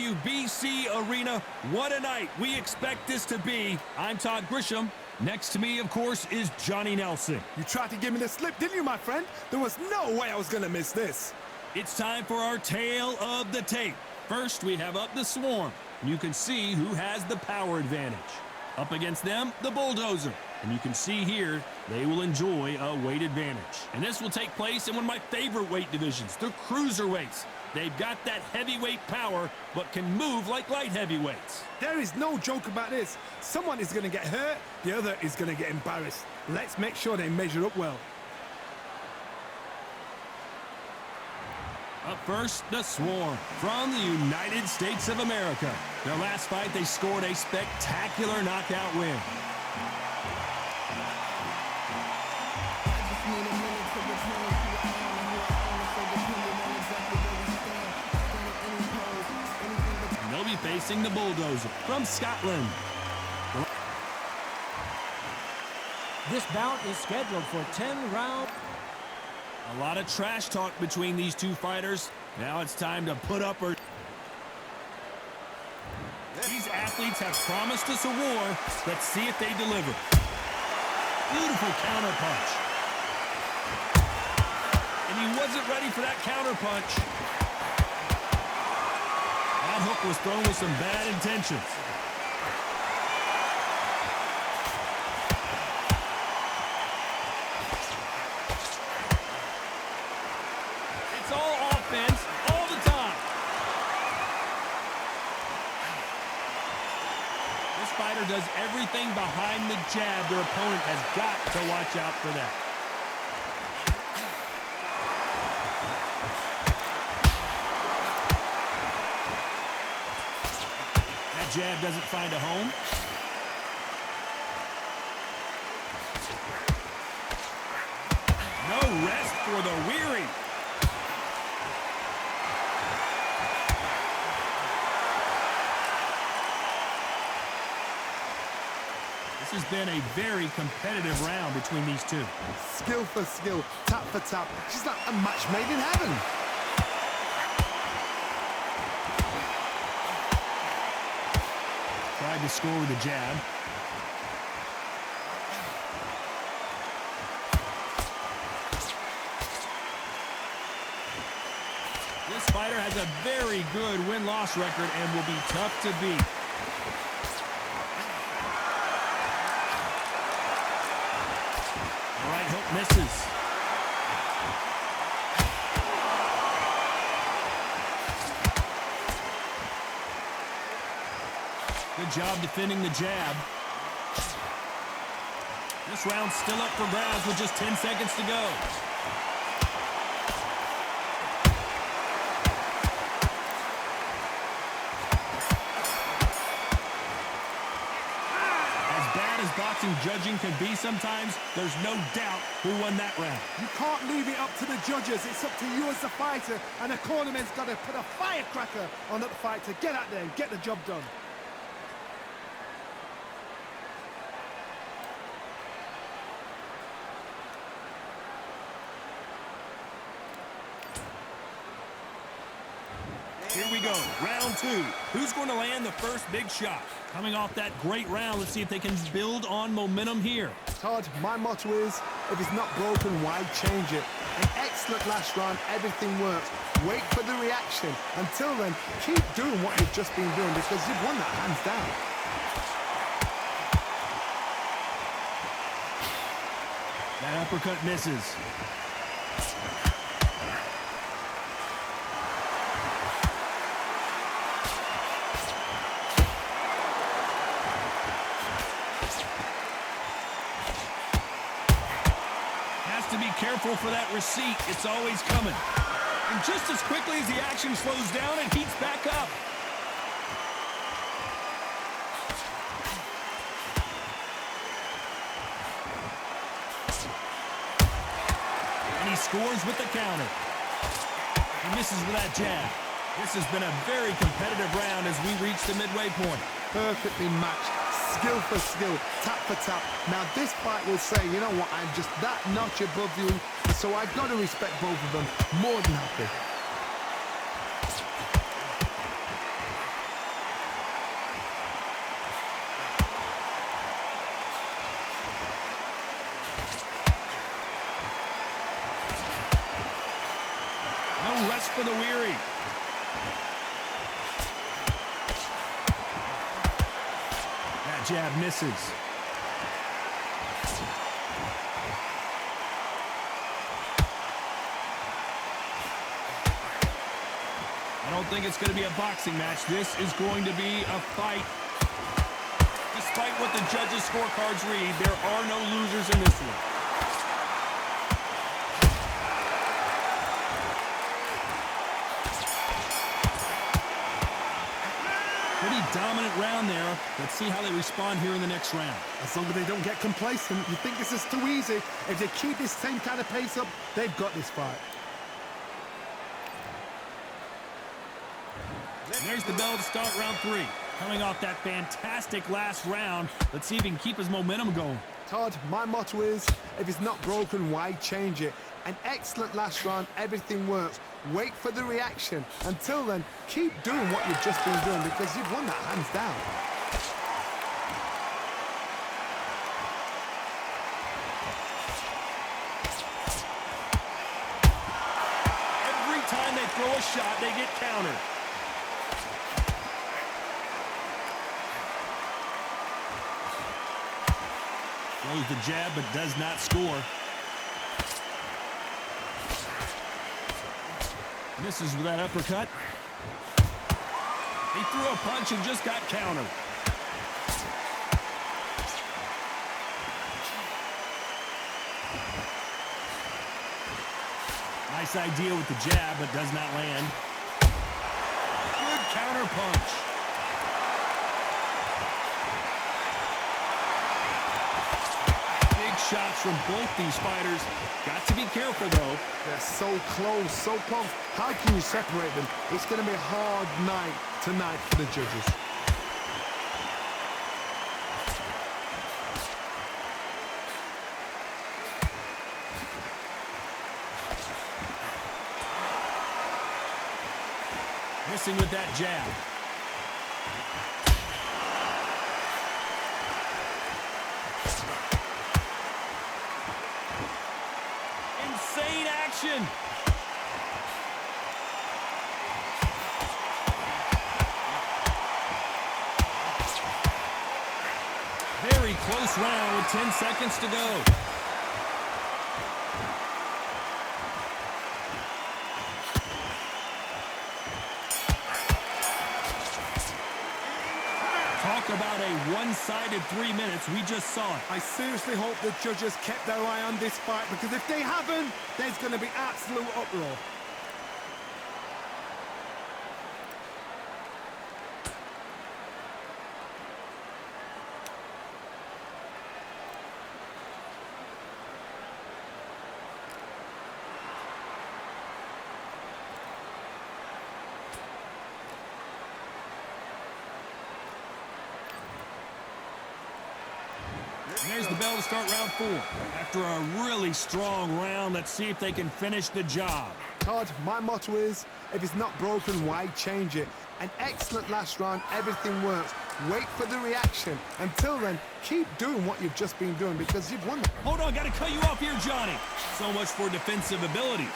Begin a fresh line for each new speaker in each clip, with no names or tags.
WBC Arena. What a night we expect this to be. I'm Todd Grisham. Next to me, of course, is Johnny Nelson.
You tried to give me the slip, didn't you, my friend? There was no way I was going to miss this.
It's time for our tale of the tape. First, we have up the Swarm. You can see who has the power advantage. Up against them, the Bulldozer. And you can see here, they will enjoy a weight advantage. And this will take place in one of my favorite weight divisions, the cruiserweights. They've got that heavyweight power, but can move like light heavyweights.
There is no joke about this. Someone is going to get hurt, the other is going to get embarrassed. Let's make sure they measure up well.
Up first, the Swarm from the United States of America. Their last fight, they scored a spectacular knockout win. And they'll be facing the Bulldozer from Scotland.
This bout is scheduled for 10 rounds.
A lot of trash talk between these two fighters. Now it's time to put up or... These athletes have promised us a war. Let's see if they deliver. Beautiful counter punch. And he wasn't ready for that counter punch. That hook was thrown with some bad intentions. Does everything behind the jab. Their opponent has got to watch out for that. That jab doesn't find a home. No rest for the weary. This has been a very competitive round between these two.
Skill for skill, tap for tap. She's like a match made in heaven.
Tried to score with a jab. This fighter has a very good win-loss record and will be tough to beat. Hook misses. Good job defending the jab. This round's still up for grabs with just 10 seconds to go. Boxing judging can be sometimes, there's no doubt who won that round.
You can't leave it up to the judges. It's up to you as the fighter, and the cornerman's got to put a firecracker on that fight to get out there and get the job done.
Here we go, round two. Who's going to land the first big shot? Coming off that great round, let's see if they can build on momentum here.
Todd, my motto is, if it's not broken, why change it? An excellent last round, everything works. Wait for the reaction. Until then, keep doing what you've just been doing because you've won that hands down.
That uppercut misses. To be careful for that receipt. It's always coming. And just as quickly as the action slows down, it heats back up. And he scores with the counter. He misses with that jab. This has been a very competitive round as we reach the midway point.
Perfectly matched. Skill for skill, tap for tap. Now this fight will say, you know what, I'm just that notch above you, so I've got to respect both of them more than happy.
That jab misses. I don't think it's going to be a boxing match. This is going to be a fight. Despite what the judges' scorecards read, there are no losers in this one. Pretty dominant round there. Let's see how they respond here in the next round.
As long as they don't get complacent, you think this is too easy. If they keep this same kind of pace up, they've got this fight.
And there's the bell to start round 3. Coming off that fantastic last round, let's see if he can keep his momentum going.
Todd, my motto is, if it's not broken, why change it? An excellent last round, everything works. Wait for the reaction. Until then, keep doing what you've just been doing because you've won that hands down.
Every time they throw a shot, they get countered. Throws the jab, but does not score. Misses with that uppercut. He threw a punch and just got countered. Nice idea with the jab, but does not land. Good counter punch. Shots from both these fighters. Got to be careful, though.
They're so close, so close. How can you separate them? It's going to be a hard night tonight for the judges.
Missing with that jab. Insane action. Very close round with 10 seconds to go. Talk about a one-sided 3 minutes. We just saw it.
I seriously hope the judges kept their eye on this fight because if they haven't, there's going to be absolute uproar.
And there's the bell to start round 4. After a really strong round, let's see if they can finish the job.
Todd, my motto is, if it's not broken, why change it? An excellent last round, everything works. Wait for the reaction. Until then, keep doing what you've just been doing because you've won.
Hold on, got to cut you off here, Johnny. So much for defensive abilities.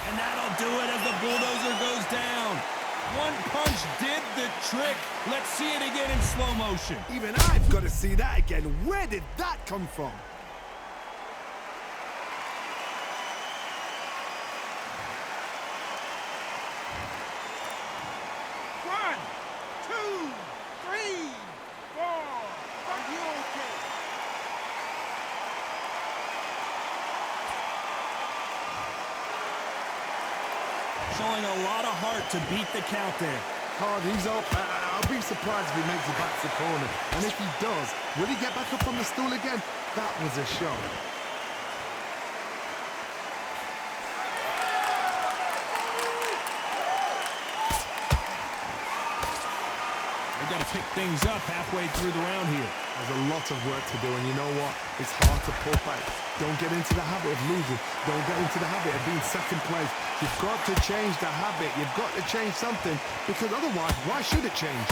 And that'll do it as the bulldozer goes down. One punch did the trick. Let's see it again in slow motion.
Even I've got to see that again. Where did that come from?
One, two, three, four. Are you okay?
Showing a lot of heart to beat the count there.
Todd, he's up. I'll be surprised if he makes it back to the corner. And if he does, will he get back up on the stool again? That was a shot.
They've got to pick things up halfway through the round here.
There's a lot of work to do, and you know what? It's hard to pull back. Don't get into the habit of losing. Don't get into the habit of being second place. You've got to change the habit. You've got to change something, because otherwise, why should it change?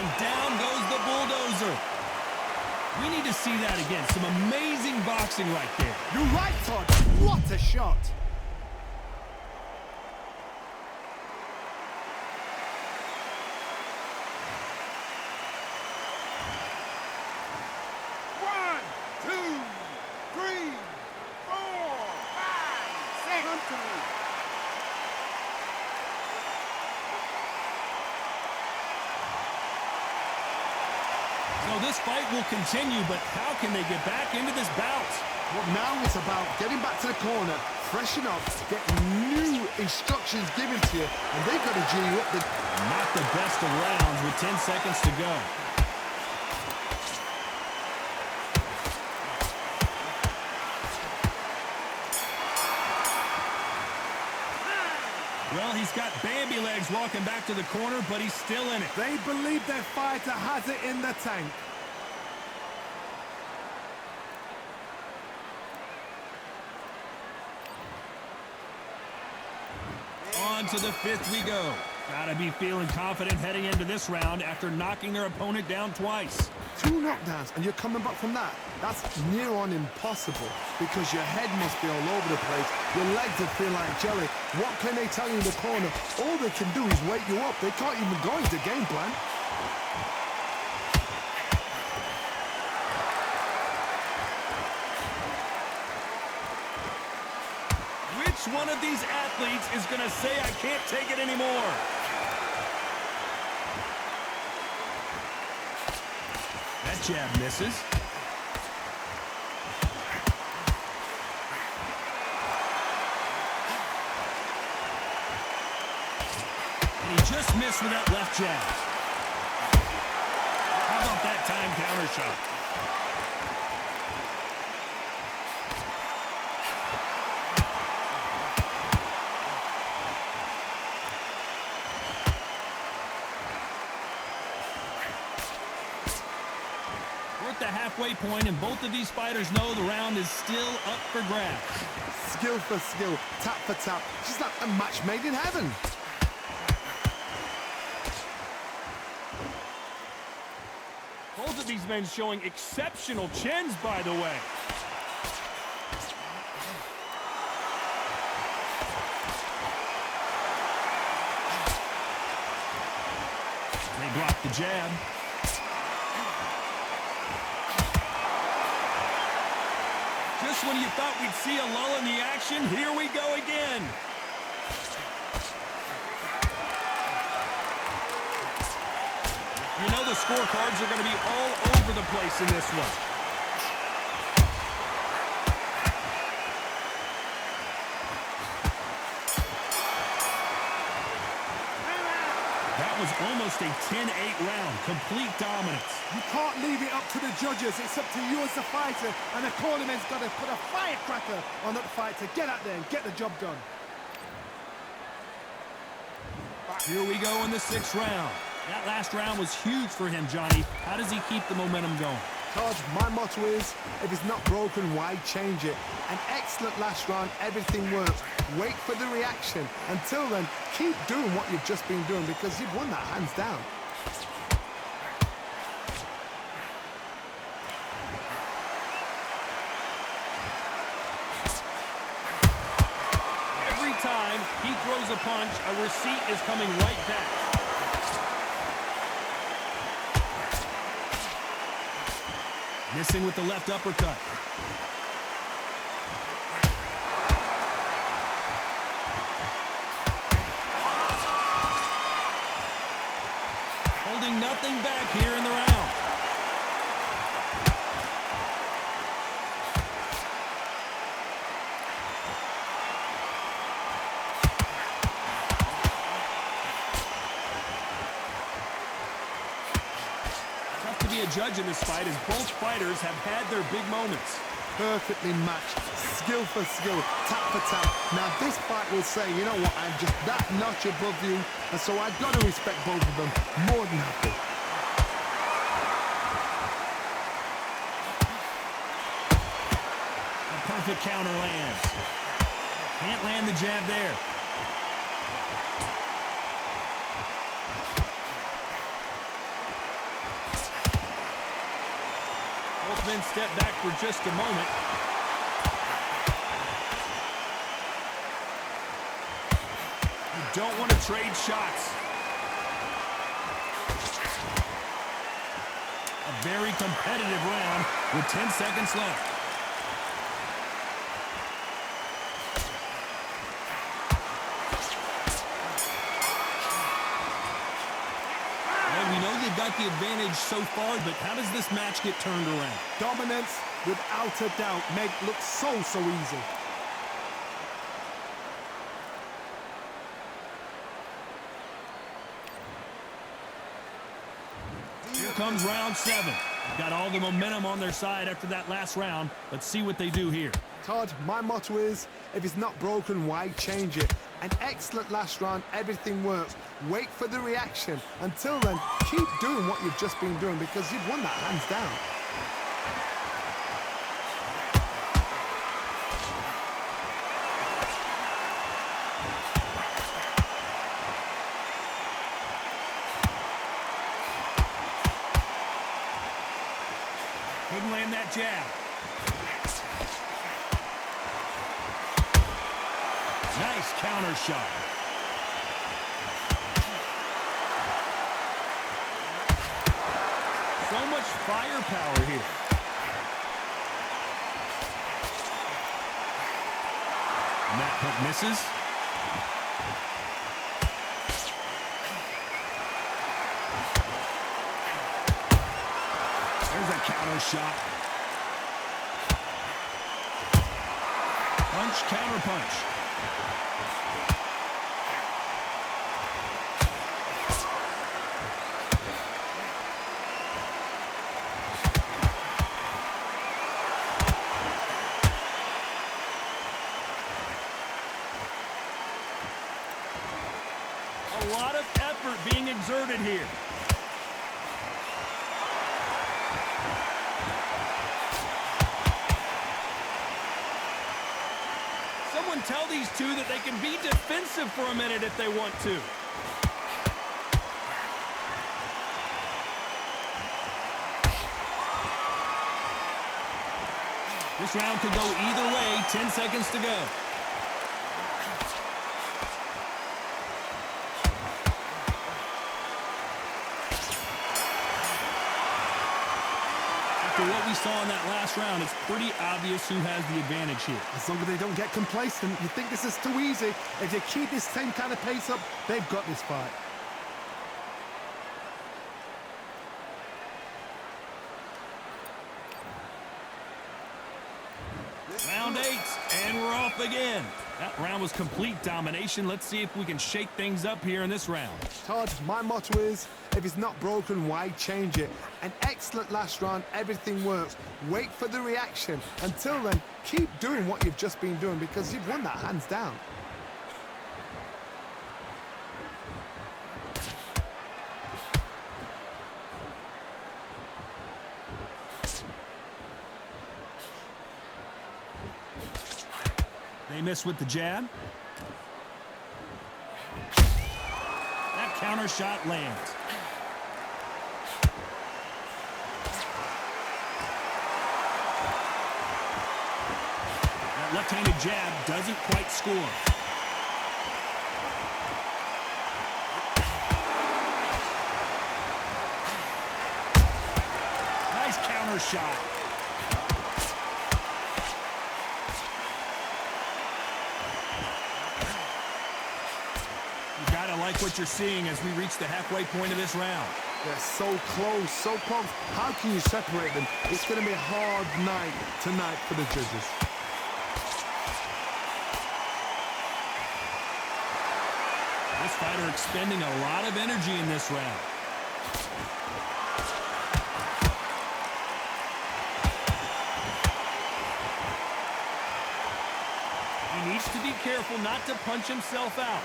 And down goes the bulldozer. We need to see that again. Some amazing boxing right there.
You're right, Todd. What a shot.
this fight will continue, but how can they get back into this bout?
Well, now it's about getting back to the corner, freshen up, get new instructions given to you, and they've got to G you up.
Not the best of rounds with 10 seconds to go. Well, he's got Bambi legs walking back to the corner, but he's still in it.
They believe their fighter has it in the tank.
On to the fifth we go. Gotta be feeling confident heading into this round after knocking their opponent down twice.
2 knockdowns and you're coming back from that. That's near on impossible because your head must be all over the place. Your legs are feeling like jelly. What can they tell you in the corner? All they can do is wake you up. They can't even go into game plan.
Which one of these athletes is going to say, I can't take it anymore? That jab misses. And he just missed with that left jab. How about that time counter shot? The halfway point, and both of these fighters know the round is still up for grabs.
Skill for skill, tap for tap, just like a match made in heaven.
Both of these men showing exceptional chins, by the way. They blocked the jab. Just when you thought we'd see a lull in the action, here we go again. You know the scorecards are going to be all over the place in this one. That was almost a 10-8 round, complete dominance.
You can't leave it up to the judges. It's up to you as the fighter, and the cornerman's got to put a firecracker on that fight to get out there and get the job done.
Here we go in the 6th round. That last round was huge for him, Johnny. How does he keep the momentum going?
Todd, my motto is, if it's not broken, why change it? An excellent last round, everything works. Wait for the reaction. Until then, keep doing what you've just been doing because you've won that hands down.
Every time he throws a punch, a receipt is coming right back. Missing with the left uppercut. Holding nothing back here in the round. A judge in this fight as both fighters have had their big moments.
Perfectly matched, skill for skill, tap for tap. Now this fight will say, you know what, I'm just that notch above you, and so I've got to respect both of them more than happy.
A perfect counter lands. Can't land the jab there. Both men step back for just a moment. You don't want to trade shots. A very competitive round with 10 seconds left. Well, we know they've got the advantage so far, but how does this match get turned around?
Dominance, without a doubt, make look so easy.
Here comes round 7. They've got all the momentum on their side after that last round. Let's see what they do here.
Todd, my motto is, if it's not broken, why change it? An excellent last round, everything works. Wait for the reaction. Until then, keep doing what you've just been doing because you've won that hands down.
Couldn't land that jab. Nice counter shot. So much firepower here. And that hook misses. There's a counter shot. Punch, counter punch. A lot of effort being exerted here. Someone tell these two that they can be defensive for a minute if they want to. This round could go either way. 10 seconds to go. After what we saw in that last round, it's pretty obvious who has the advantage here.
As long as they don't get complacent, you think this is too easy. If you keep this same kind of pace up, they've got this fight.
Round 8, and we're off again. That round was complete domination. Let's see if we can shake things up here in this round.
Todd, my motto is, if it's not broken, why change it? An excellent last round, everything works. Wait for the reaction. Until then, keep doing what you've just been doing because you've won that hands down.
They miss with the jab. That counter shot lands. That left-handed jab doesn't quite score. Nice counter shot. Like what you're seeing as we reach the halfway point of this round.
They're so close, so close. How can you separate them? It's going to be a hard night tonight for the judges.
This fighter expending a lot of energy in this round. He needs to be careful not to punch himself out.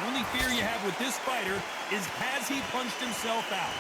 The only fear you have with this fighter is, has he punched himself out?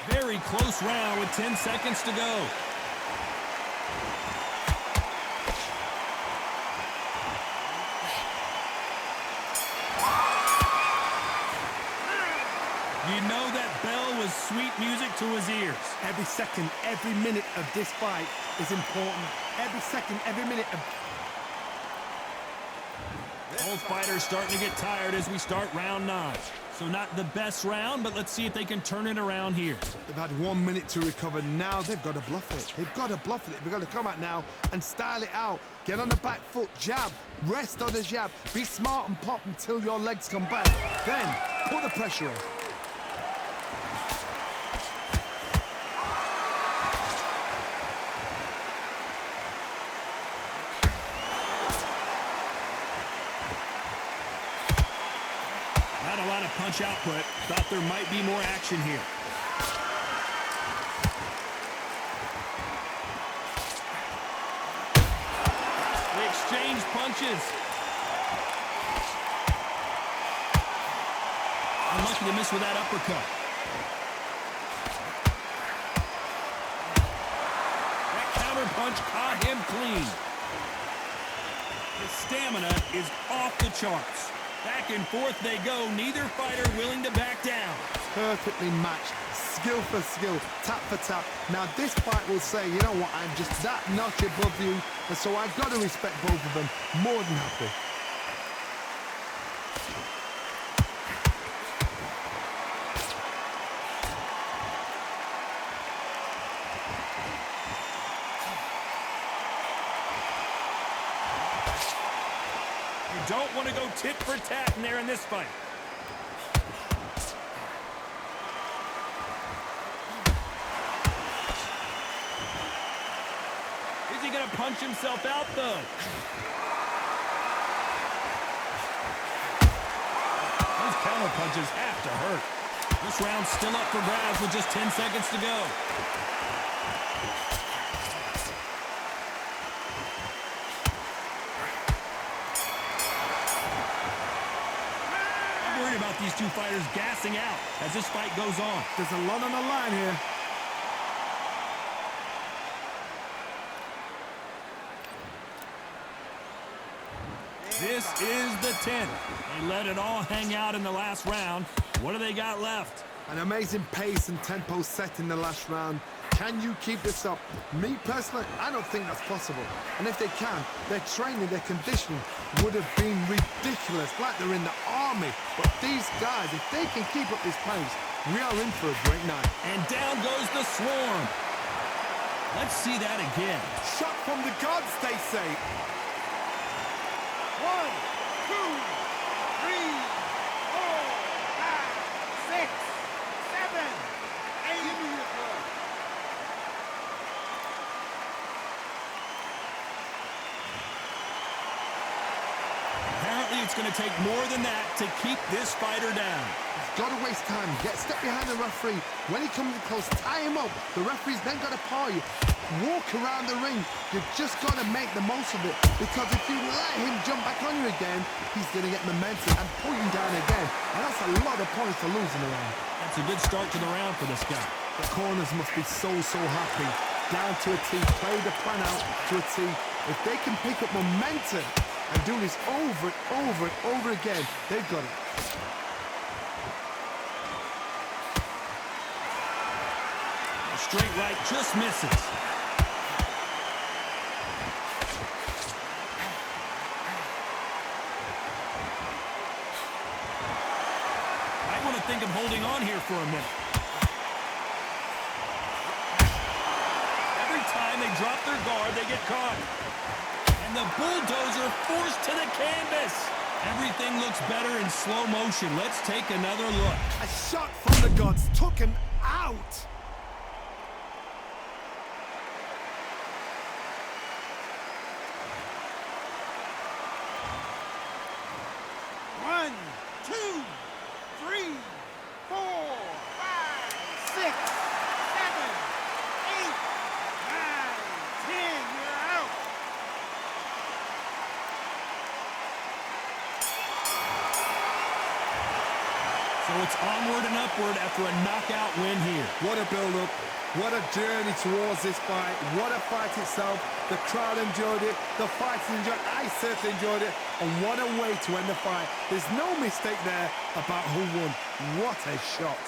Very close round with 10 seconds to go. You know that bell was sweet music to his ears.
Every second, every minute of this fight is important. Every second, every minute of...
Both fighters starting to get tired as we start round 9. So not the best round, but let's see if they can turn it around here.
They've had 1 minute to recover. Now they've got to bluff it. They've got to bluff it. They've got to come out now and style it out. Get on the back foot, jab, rest on the jab. Be smart and pop until your legs come back. Then put the pressure on.
Not a lot of punch output. Thought there might be more action here. They exchange punches. Unlucky to miss with that uppercut. That counter punch caught him clean. His stamina is off the charts. Back and forth they go, neither fighter willing to back down.
Perfectly matched, skill for skill, tap for tap. Now this fight will say, you know what, I'm just that notch above you, and so I've got to respect both of them. More than happy.
Don't want to go tit for tat in there in this fight. Is he going to punch himself out, though? Those counter punches have to hurt. This round's still up for grabs with just 10 seconds to go. About these two fighters gassing out as this fight goes on.
There's a lot on the line here.
This is the 10th. They let it all hang out in the last round. What do they got left?
An amazing pace and tempo set in the last round. Can you keep this up? Me personally, I don't think that's possible. And if they can, their training, their conditioning would have been ridiculous, like they're in the army. But these guys, if they can keep up this pace, we are in for a great night.
And down goes the swarm. Let's see that again.
Shot from the gods, they say.
1, 2, 3, 4, 5, 6, 7, 8.
Apparently it's going to take more than that to keep this fighter down.
He's got to waste time. Get step behind the referee. When he comes in close, tie him up. The referee's then got to paw you. Walk around the ring. You've just got to make the most of it. Because if you let him jump back on you again, he's going to get momentum and pull you down again. And that's a lot of points to lose in the round.
That's a good start to the round for this guy.
The corners must be so happy. Down to a T. Play the plan out to a T. If they can pick up momentum and do this over and over and over again, they've got it.
A straight right just misses. I want to think of holding on here for a minute. Every time they drop their guard, they get caught. And the bulldozer forced to the canvas. Everything looks better in slow motion. Let's take another look.
A shot from the gods took him out.
One, two, three, 4, 5, 6, 7, 8, 9, 10. You're out.
So it's onward and upward after a knockout win here.
What a build-up. What a journey towards this fight. What a fight itself. The crowd enjoyed it. The fighters enjoyed it. I certainly enjoyed it. And what a way to end the fight. There's no mistake there about who won. What a shot.